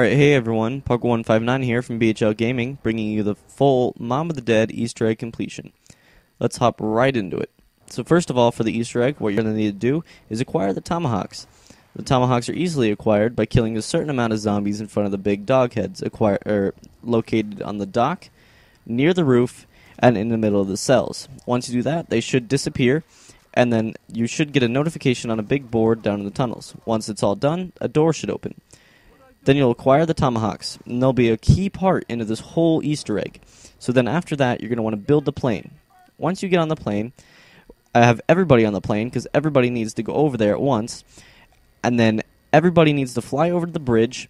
Alright, hey everyone, Puck159 here from BHL Gaming, bringing you the full Mom of the Dead Easter egg completion. Let's hop right into it. So first of all, for the Easter egg, what you're going to need to do is acquire the tomahawks. The tomahawks are easily acquired by killing a certain amount of zombies in front of the big dog heads located on the dock, near the roof, and in the middle of the cells. Once you do that, they should disappear, and then you should get a notification on a big board down in the tunnels. Once it's all done, a door should open. Then you'll acquire the tomahawks, and they'll be a key part into this whole Easter egg. So then after that, you're going to want to build the plane. Once you get on the plane, I have everybody on the plane, because everybody needs to go over there at once, and then everybody needs to fly over to the bridge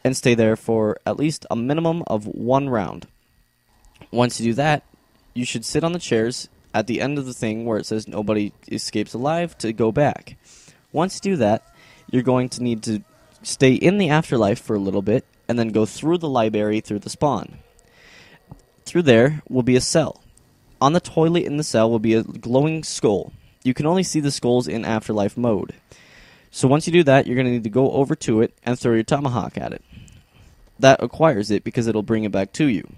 and stay there for at least a minimum of 1 round. Once you do that, you should sit on the chairs at the end of the thing where it says nobody escapes alive to go back. Once you do that, you're going to need to stay in the afterlife for a little bit, and then go through the library through the spawn. Through there will be a cell. On the toilet in the cell will be a glowing skull. You can only see the skulls in afterlife mode. So once you do that, you're going to need to go over to it and throw your tomahawk at it. That acquires it because it'll bring it back to you.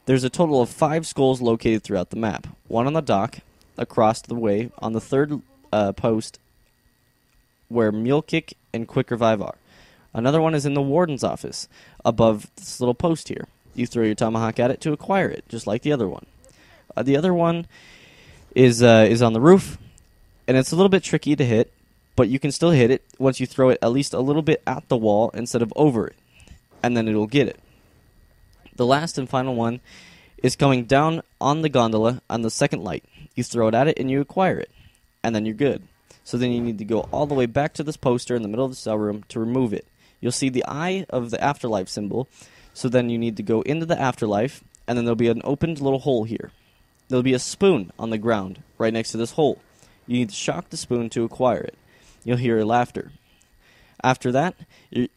There's a total of 5 skulls located throughout the map. 1 on the dock, across the way, on the 3rd post, where Mule Kick and Quick Revive are. Another one is in the warden's office, above this little post here. You throw your tomahawk at it to acquire it, just like the other one. The other one is on the roof, and it's a little bit tricky to hit, but you can still hit it once you throw it at least a little bit at the wall instead of over it, and then it'll get it. The last and final one is coming down on the gondola on the 2nd light. You throw it at it and you acquire it, and then you're good. So then you need to go all the way back to this poster in the middle of the cell room to remove it. You'll see the eye of the afterlife symbol, so then you need to go into the afterlife, and then there'll be an opened little hole here. There'll be a spoon on the ground right next to this hole. You need to shock the spoon to acquire it. You'll hear laughter. After that,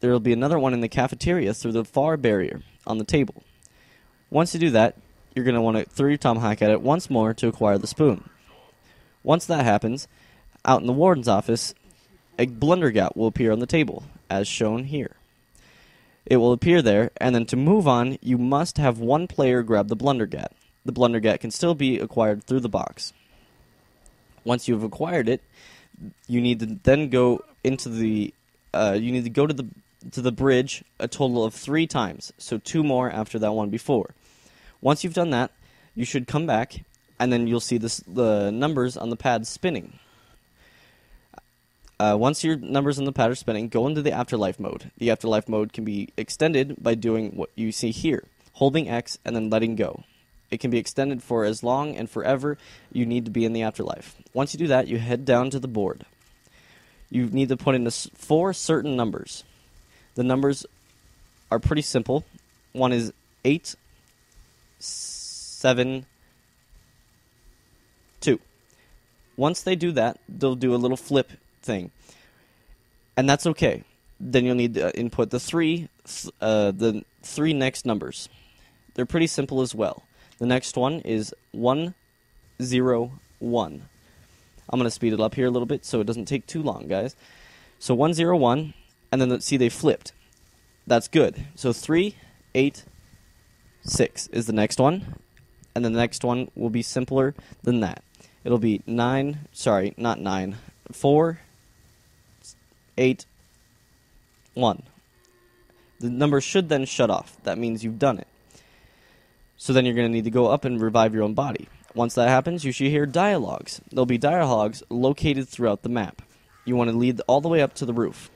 there'll be another one in the cafeteria through the far barrier on the table. Once you do that, you're going to want to throw your tomahawk at it once more to acquire the spoon. Once that happens, out in the warden's office, a blundergat will appear on the table, as shown here. It will appear there, and then to move on, you must have one player grab the blundergat. The blundergat can still be acquired through the box. Once you've acquired it, you need to then go into the to the bridge a total of 3 times, so 2 more after that one before. Once you've done that, you should come back, and then you'll see the numbers on the pad spinning. Once your numbers on the pad are spinning, go into the afterlife mode. The afterlife mode can be extended by doing what you see here, holding X and then letting go. It can be extended for as long and forever you need to be in the afterlife. Once you do that, you head down to the board. You need to put in 4 certain numbers. The numbers are pretty simple. One is 8, 7, 2. Once they do that, they'll do a little flip thing, and that's okay. Then you'll need to input the 3 next numbers. They're pretty simple as well. The next one is 1, 0, 1. I'm going to speed it up here a little bit so it doesn't take too long, guys. So 1, 0, 1, and then see they flipped. That's good. So 3, 8, 6 is the next one, and then the next one will be simpler than that. It'll be 4, 8, 1. The number should then shut off. That means you've done it. So then you're going to need to go up and revive your own body. Once that happens, you should hear dialogues. There'll be dialogues located throughout the map. You want to lead all the way up to the roof.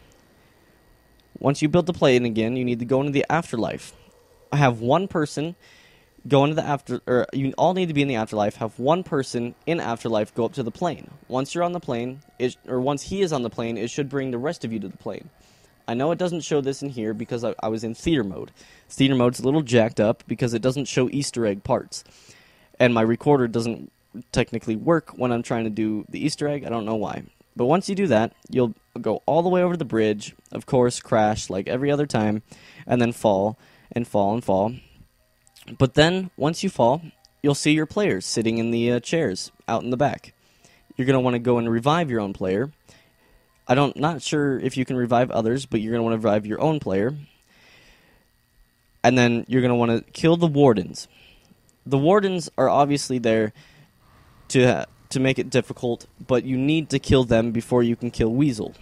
Once you build the plane again, you need to go into the afterlife. Have one person go into the you all need to be in the afterlife. Have one person in afterlife go up to the plane. Once you're on the plane, once he is on the plane, it should bring the rest of you to the plane. I know it doesn't show this in here because I was in theater mode. Theater mode's a little jacked up because it doesn't show Easter egg parts. And my recorder doesn't technically work when I'm trying to do the Easter egg. I don't know why. But once you do that, you'll go all the way over to the bridge, of course, crash like every other time, and then fall and fall and fall. But then, once you fall, you'll see your players sitting in the chairs out in the back. You're going to want to go and revive your own player. Not sure if you can revive others, but you're going to want to revive your own player. And then you're going to want to kill the wardens. The wardens are obviously there to make it difficult, but you need to kill them before you can kill Weasel.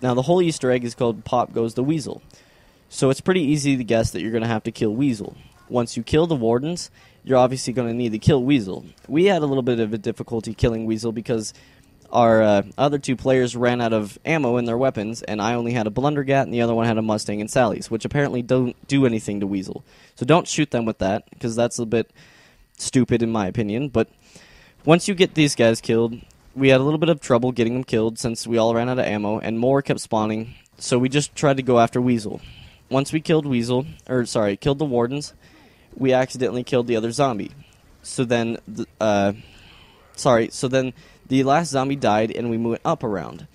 Now, the whole Easter egg is called Pop Goes the Weasel. So it's pretty easy to guess that you're going to have to kill Weasel. Once you kill the wardens, you're obviously going to need to kill Weasel. We had a little bit of a difficulty killing Weasel because our other two players ran out of ammo in their weapons, and I only had a Blundergat, and the other one had a Mustang and Sally's, which apparently don't do anything to Weasel. So don't shoot them with that, because that's a bit stupid in my opinion. But once you get these guys killed, we had a little bit of trouble getting them killed since we all ran out of ammo, and more kept spawning, so we just tried to go after Weasel. Once we killed killed the wardens, we accidentally killed the other zombie. So then, the last zombie died, and we went up around,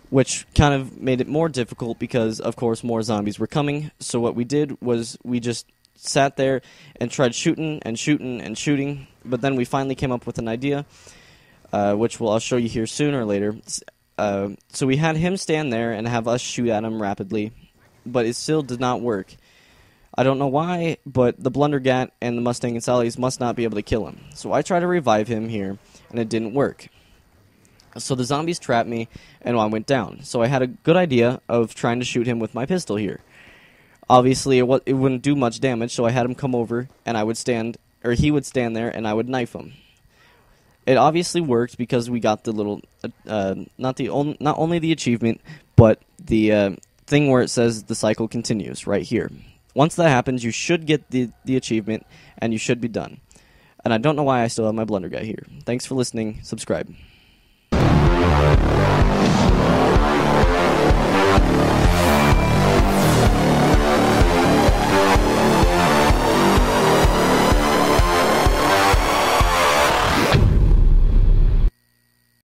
which kind of made it more difficult because, of course, more zombies were coming. So what we did was we just sat there and tried shooting and shooting and shooting, but then we finally came up with an idea, which I'll show you here sooner or later. So we had him stand there and have us shoot at him rapidly, but it still did not work. I don't know why, but the Blundergat and the Mustang and Sally's must not be able to kill him. So I tried to revive him here, and it didn't work. So the zombies trapped me, and I went down. So I had a good idea of trying to shoot him with my pistol here. Obviously, it wouldn't do much damage, so I had him come over, and he would stand there, and I would knife him. It obviously worked because we got the little, not only the achievement, but the thing where it says the cycle continues right here. Once that happens, you should get the achievement, and you should be done. And I don't know why I still have my Blundergat here. Thanks for listening. Subscribe.